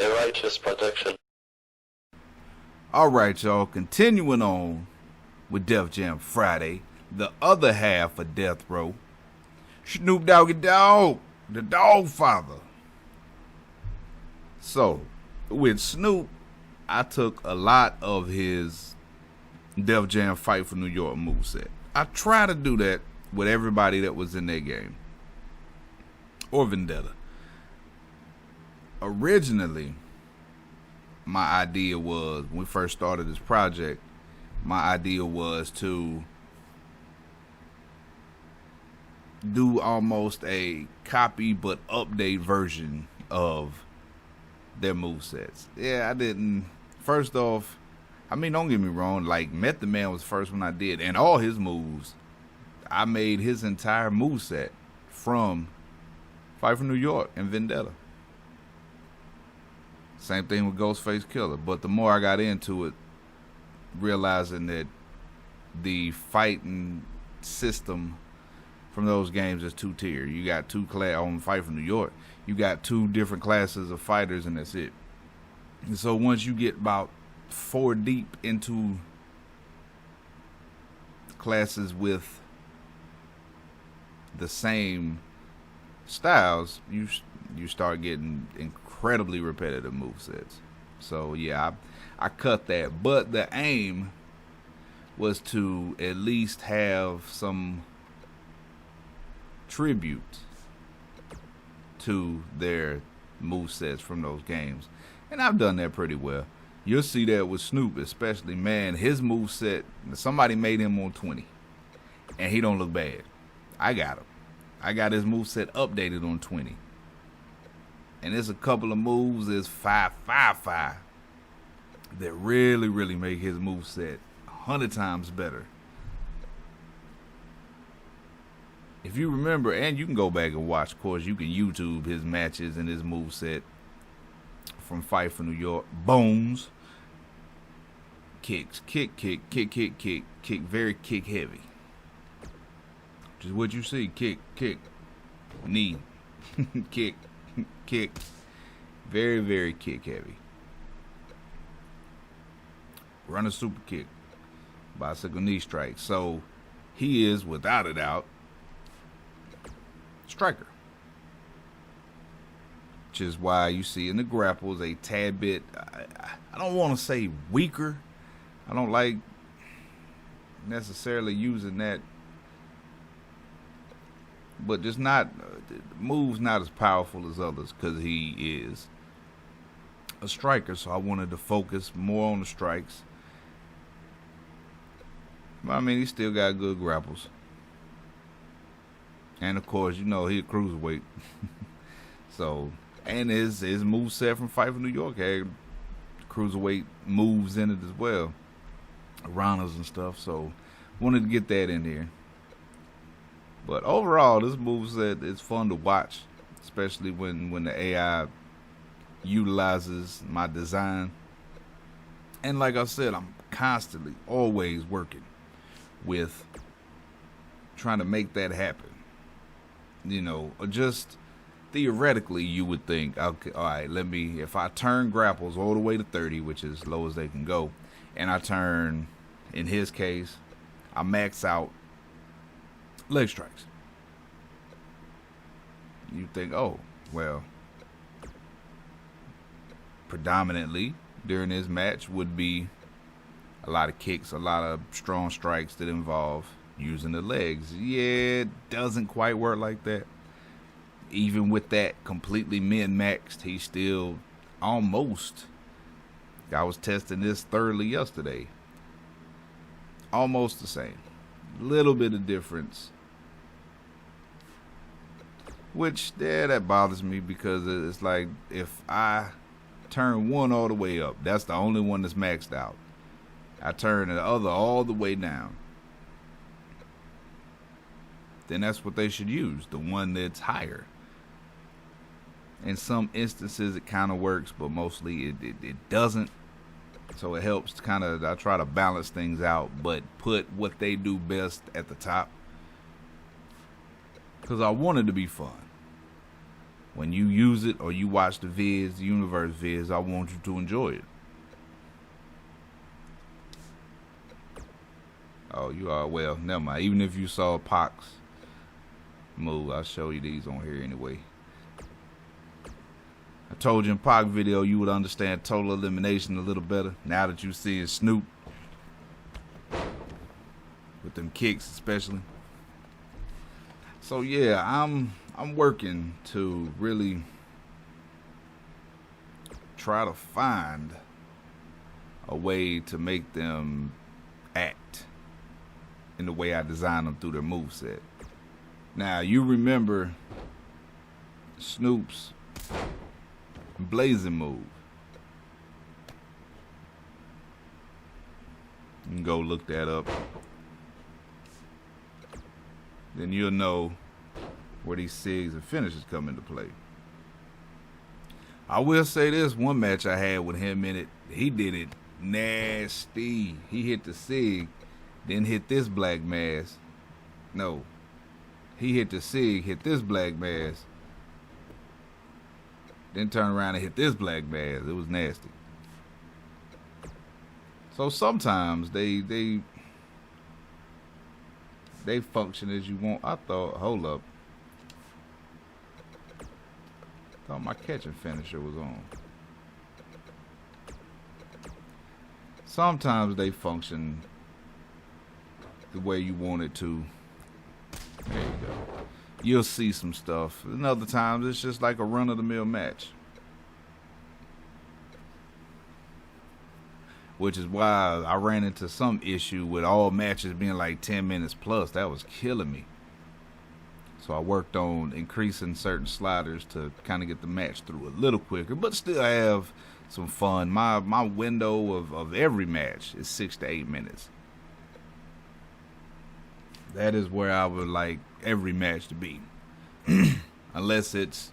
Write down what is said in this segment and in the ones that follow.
A righteous protection. Alright, y'all, continuing on with Def Jam Friday, the other half of Death Row. Snoop Doggy Dogg, the Dog Father. So, with Snoop, I took a lot of his Def Jam Fight for New York moveset. I try to do that with everybody that was in that game. Or Vendetta. Originally, my idea was, when we first started this project, my idea was to do almost a copy but update version of their movesets. Yeah, I didn't. First off, I mean, don't get me wrong, like, Method Man was the first one I did, and all his moves, I made his entire moveset from Fight for New York and Vendetta. Same thing with Ghostface Killer. But the more I got into it, realizing that the fighting system from those games is two-tier. You got two class on Fight for New York. You got two different classes of fighters, and that's it. And so once you get about 4 deep into classes with the same styles, you start getting incredibly repetitive movesets. So yeah, I cut that. But the aim was to at least have some tribute to their movesets from those games. And I've done that pretty well. You'll see that with Snoop especially. Man, his moveset, somebody made him on 20. And he don't look bad. I got him. I got his moveset updated on 20. And there's a couple of moves, there's 5-5-5 that really, really make his moveset 100 times better. If you remember, and you can go back and watch, of course, you can YouTube his matches and his moveset from Fight for New York. Bones. Kicks. Kick, kick, kick, kick, kick, kick, very kick heavy. Which is what you see. Kick, kick, knee, kick, kick. Very, very kick heavy. Run a super kick. Bicycle knee strike. So he is, without a doubt, striker. Which is why you see in the grapples a tad bit, I don't want to say weaker. I don't like necessarily using that, but just not, moves not as powerful as others because he is a striker. So I wanted to focus more on the strikes. But I mean, he still got good grapples. And of course, you know, he a cruiserweight. So, and his moveset from Fight for New York had cruiserweight moves in it as well. Ranas and stuff. So, wanted to get that in here. But overall, this moveset is fun to watch. Especially when the AI utilizes my design. And like I said, I'm constantly, always working with trying to make that happen. You know, just theoretically, you would think, okay, all right, if I turn grapples all the way to 30, which is as low as they can go, and I turn, in his case, I max out leg strikes. You think, oh, well, predominantly during this match would be a lot of kicks, a lot of strong strikes that involve using the legs. Yeah, it doesn't quite work like that. Even with that completely min-maxed, he's still almost, I was testing this thoroughly yesterday, almost the same. Little bit of difference. Which, yeah, that bothers me because it's like if I turn one all the way up, that's the only one that's maxed out. I turn the other all the way down. Then that's what they should use, the one that's higher. In some instances it kind of works, but mostly it doesn't. So it helps kind of, I try to balance things out, but put what they do best at the top. Because I want it to be fun. When you use it or you watch the vids, the universe vids, I want you to enjoy it. Oh, you are, well, never mind. Even if you saw Pac's move, I'll show you these on here anyway. I told you in Pac video you would understand total elimination a little better. Now that you see Snoop with them kicks especially. So yeah, I'm working to really try to find a way to make them act in the way I design them through their moveset. Now you remember Snoop's blazing move. You can go look that up. Then you'll know where these SIGs and finishes come into play. I will say this, one match I had with him in it, he did it nasty. He hit the SIG, then hit this black mass. No. He hit the SIG, hit this black mass, then turn around and hit this black mass. It was nasty. So sometimes they function as you want. I thought, hold up. Thought my catching finisher was on. Sometimes they function the way you want it to. There you go. You'll see some stuff. And other times it's just like a run-of-the-mill match. Which is why I ran into some issue with all matches being like 10 minutes plus. That was killing me. So I worked on increasing certain sliders to kind of get the match through a little quicker, but still have some fun. My window of every match is 6 to 8 minutes. That is where I would like every match to be. Unless it's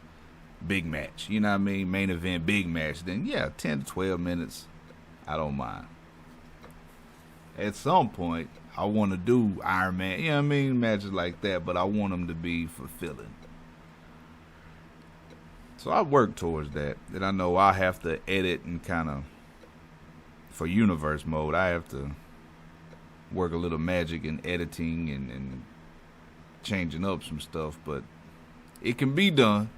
big match. You know what I mean? Main event, big match. Then yeah, 10 to 12 minutes. I don't mind. At some point, I want to do Iron Man, you know what I mean? Matches like that, but I want them to be fulfilling. So I work towards that. And I know I have to edit and kind of, for universe mode, I have to work a little magic in editing and changing up some stuff, but it can be done.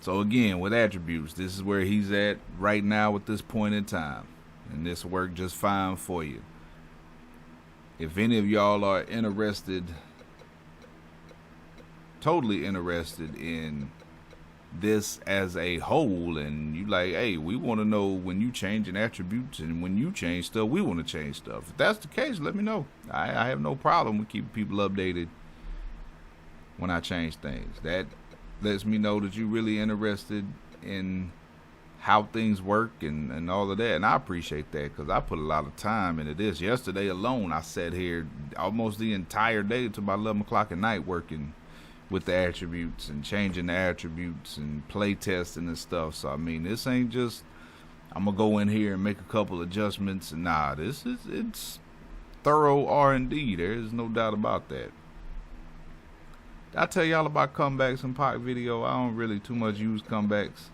So again, with attributes, this is where he's at right now at this point in time. And this worked just fine for you. If any of y'all are interested, totally interested in this as a whole, and you like, hey, we want to know when you changing attributes, and when you change stuff, we want to change stuff. If that's the case, let me know. I have no problem with keeping people updated when I change things. That lets me know that you're really interested in how things work and all of that, and I appreciate that because I put a lot of time into this. Yesterday alone, I sat here almost the entire day to about 11 o'clock at night working with the attributes and changing the attributes and play testing and stuff. So I mean, this ain't just I'm gonna go in here and make a couple adjustments, and nah, it's thorough R&D. There is no doubt about that. Did I tell y'all about comebacks in Pac video? I don't really too much use comebacks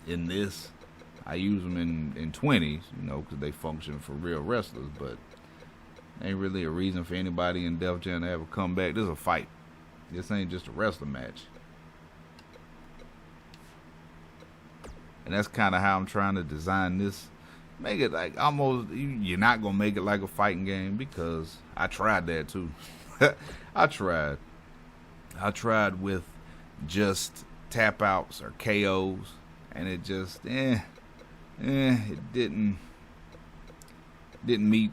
in this. I use them in 20s, you know, because they function for real wrestlers, but ain't really a reason for anybody in Def Jam to have a comeback. This is a fight. This ain't just a wrestling match. And that's kind of how I'm trying to design this. Make it like almost, you're not going to make it like a fighting game, because I tried that too. I tried with just tap outs or KOs, and it just, it didn't meet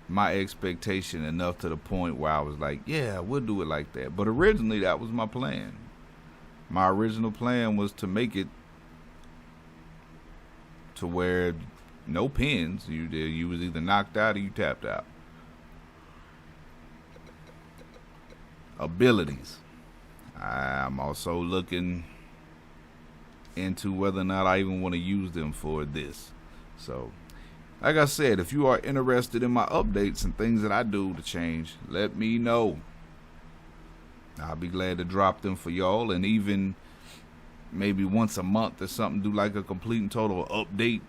my expectation enough to the point where I was like, yeah, we'll do it like that. But originally, that was my plan. My original plan was to make it to where no pins. You was either knocked out or you tapped out. Abilities. I'm also looking into whether or not I even want to use them for this. So, like I said, if you are interested in my updates and things that I do to change, let me know. I'll be glad to drop them for y'all, and even maybe once a month or something, do like a complete and total update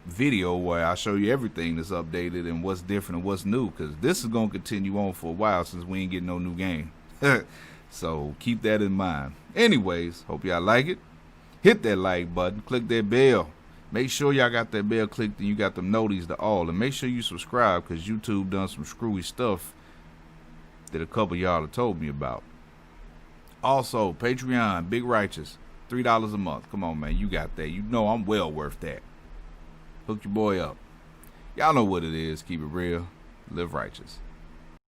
video where I show you everything that's updated and what's different and what's new, because this is going to continue on for a while since we ain't getting no new game. So keep that in mind. Anyways, hope y'all like it. Hit that like button, click that bell. Make sure y'all got that bell clicked and you got them noties to all, and make sure you subscribe, because YouTube done some screwy stuff that a couple of y'all have told me about. Also, Patreon, Big Righteous, $3 a month. Come on, man, you got that. You know I'm well worth that. Hook your boy up. Y'all know what it is. Keep it real. Live righteous.